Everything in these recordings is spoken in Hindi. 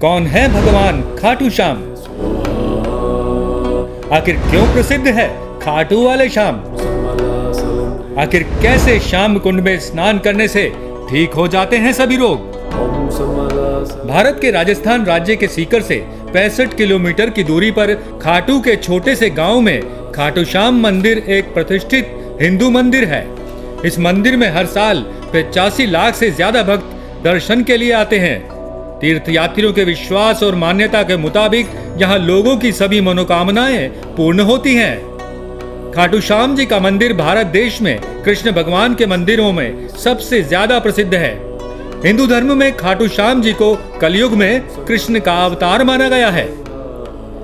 कौन है भगवान खाटू श्याम? आखिर क्यों प्रसिद्ध है खाटू वाले श्याम? आखिर कैसे श्याम कुंड में स्नान करने से ठीक हो जाते हैं सभी रोग? भारत के राजस्थान राज्य के सीकर से 65 किलोमीटर की दूरी पर खाटू के छोटे से गांव में खाटू श्याम मंदिर एक प्रतिष्ठित हिंदू मंदिर है। इस मंदिर में हर साल 85 लाख से ज्यादा भक्त दर्शन के लिए आते हैं। तीर्थयात्रियों के विश्वास और मान्यता के मुताबिक यहाँ लोगों की सभी मनोकामनाएं पूर्ण होती हैं। खाटू श्याम जी का मंदिर भारत देश में कृष्ण भगवान के मंदिरों में सबसे ज्यादा प्रसिद्ध है। हिंदू धर्म में खाटू श्याम जी को कलयुग में कृष्ण का अवतार माना गया है।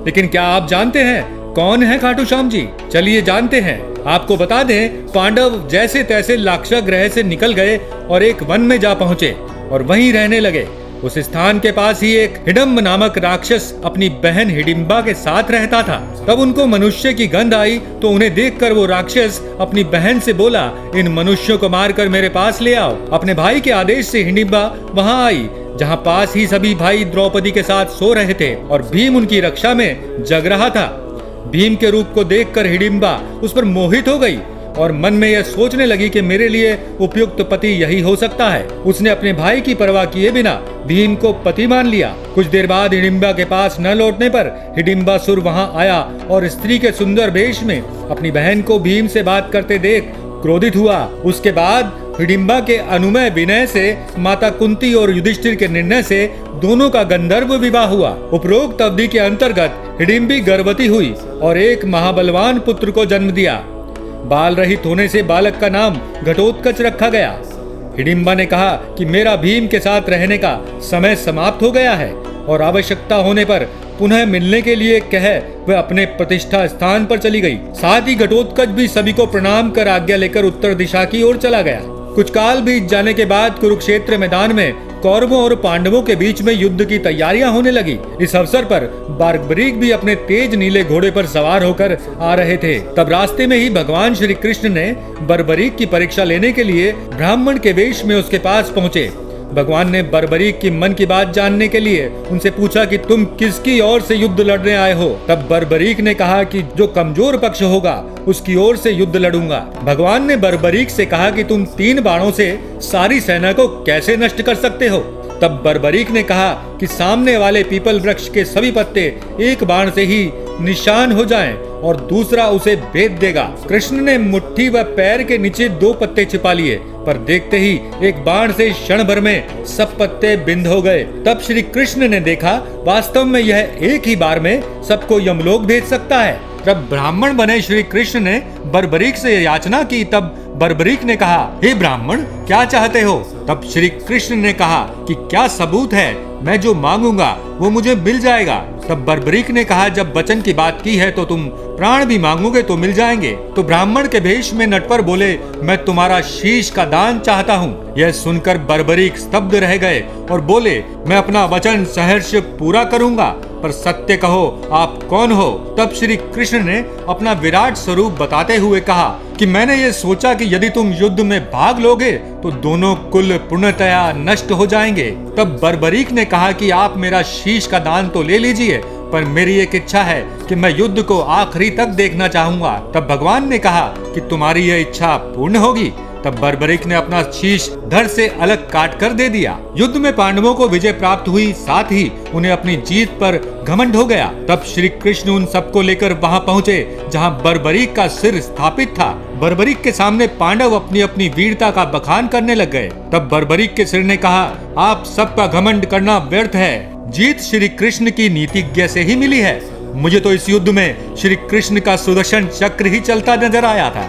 लेकिन क्या आप जानते हैं कौन है खाटू श्याम जी? चलिए जानते हैं। आपको बता दें, पांडव जैसे तैसे लाक्षा ग्रह से निकल गए और एक वन में जा पहुंचे और वहीं रहने लगे। उस स्थान के पास ही एक हिडम्ब नामक राक्षस अपनी बहन हिडिंबा के साथ रहता था। तब उनको मनुष्य की गंध आई तो उन्हें देखकर वो राक्षस अपनी बहन से बोला, इन मनुष्यों को मारकर मेरे पास ले आओ। अपने भाई के आदेश से हिडिंबा वहां आई, जहां पास ही सभी भाई द्रौपदी के साथ सो रहे थे और भीम उनकी रक्षा में जग रहा था। भीम के रूप को देखकर हिडिंबा उस पर मोहित हो गई और मन में यह सोचने लगी कि मेरे लिए उपयुक्त पति यही हो सकता है। उसने अपने भाई की परवाह किए बिना भीम को पति मान लिया। कुछ देर बाद हिडिंबा के पास न लौटने पर हिडिंबासुर वहां आया और स्त्री के सुंदर वेश में अपनी बहन को भीम से बात करते देख क्रोधित हुआ। उसके बाद हिडिंबा के अनुमय विनय से माता कुंती और युधिष्ठिर के निर्णय से दोनों का गंधर्व विवाह हुआ। उपरोक्त अवधि के अंतर्गत हिडिंबी गर्भवती हुई और एक महाबलवान पुत्र को जन्म दिया। बाल रहित होने से बालक का नाम घटोत्कच रखा गया। हिडिंबा ने कहा कि मेरा भीम के साथ रहने का समय समाप्त हो गया है और आवश्यकता होने पर पुनः मिलने के लिए कह वह अपने प्रतिष्ठा स्थान पर चली गई। साथ ही घटोत्कच भी सभी को प्रणाम कर आज्ञा लेकर उत्तर दिशा की ओर चला गया। कुछ काल बीत जाने के बाद कुरुक्षेत्र मैदान में कौरवों और पांडवों के बीच में युद्ध की तैयारियां होने लगी। इस अवसर पर बर्बरीक भी अपने तेज नीले घोड़े पर सवार होकर आ रहे थे। तब रास्ते में ही भगवान श्री कृष्ण ने बर्बरीक की परीक्षा लेने के लिए ब्राह्मण के वेश में उसके पास पहुँचे। भगवान ने बर्बरीक की मन की बात जानने के लिए उनसे पूछा कि तुम किसकी ओर से युद्ध लड़ने आए हो? तब बर्बरीक ने कहा कि जो कमजोर पक्ष होगा उसकी ओर से युद्ध लड़ूंगा। भगवान ने बर्बरीक से कहा कि तुम 3 बाणों से सारी सेना को कैसे नष्ट कर सकते हो? तब बर्बरीक ने कहा कि सामने वाले पीपल वृक्ष के सभी पत्ते एक बाण से ही निशान हो जाएं और दूसरा उसे भेद देगा। कृष्ण ने मुट्ठी व पैर के नीचे 2 पत्ते छिपा लिए, पर देखते ही एक बाण से क्षण भर में सब पत्ते बिंद हो गए। तब श्री कृष्ण ने देखा वास्तव में यह एक ही बार में सबको यमलोक भेज सकता है। तब ब्राह्मण बने श्री कृष्ण ने बर्बरीक से याचना की। तब बर्बरीक ने कहा, हे ब्राह्मण क्या चाहते हो? तब श्री कृष्ण ने कहा कि क्या सबूत है, मैं जो मांगूंगा वो मुझे मिल जाएगा। तब बर्बरीक ने कहा, जब वचन की बात की है तो तुम प्राण भी मांगोगे तो मिल जाएंगे। तो ब्राह्मण के भेष में नटवर बोले, मैं तुम्हारा शीश का दान चाहता हूँ। यह सुनकर बर्बरीक स्तब्ध रह गए और बोले, मैं अपना वचन सहर्ष पूरा करूंगा, पर सत्य कहो आप कौन हो? तब श्री कृष्ण ने अपना विराट स्वरूप बताते हुए कहा कि मैंने ये सोचा कि यदि तुम युद्ध में भाग लोगे तो दोनों कुल पूर्णतया नष्ट हो जाएंगे। तब बर्बरीक ने कहा कि आप मेरा शीश का दान तो ले लीजिए, पर मेरी एक इच्छा है कि मैं युद्ध को आखिरी तक देखना चाहूंगा। तब भगवान ने कहा कि तुम्हारी यह इच्छा पूर्ण होगी। तब बर्बरीक ने अपना शीश धड़ से अलग काट कर दे दिया। युद्ध में पांडवों को विजय प्राप्त हुई, साथ ही उन्हें अपनी जीत पर घमंड हो गया। तब श्री कृष्ण उन सबको लेकर वहां पहुंचे जहां बर्बरीक का सिर स्थापित था। बर्बरीक के सामने पांडव अपनी अपनी वीरता का बखान करने लग गए। तब बर्बरीक के सिर ने कहा, आप सबका घमंड करना व्यर्थ है, जीत श्री कृष्ण की नीतिज्ञ से ही मिली है। मुझे तो इस युद्ध में श्री कृष्ण का सुदर्शन चक्र ही चलता नजर आया था।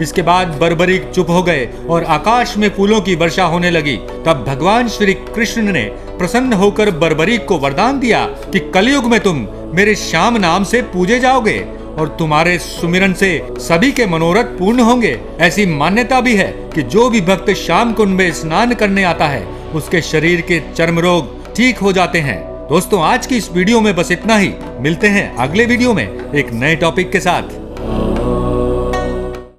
इसके बाद बर्बरीक चुप हो गए और आकाश में फूलों की वर्षा होने लगी। तब भगवान श्री कृष्ण ने प्रसन्न होकर बर्बरीक को वरदान दिया कि कलयुग में तुम मेरे श्याम नाम से पूजे जाओगे और तुम्हारे सुमिरन से सभी के मनोरथ पूर्ण होंगे। ऐसी मान्यता भी है कि जो भी भक्त श्याम कुंड में स्नान करने आता है उसके शरीर के चर्म रोग ठीक हो जाते हैं। दोस्तों, आज की इस वीडियो में बस इतना ही। मिलते हैं अगले वीडियो में एक नए टॉपिक के साथ।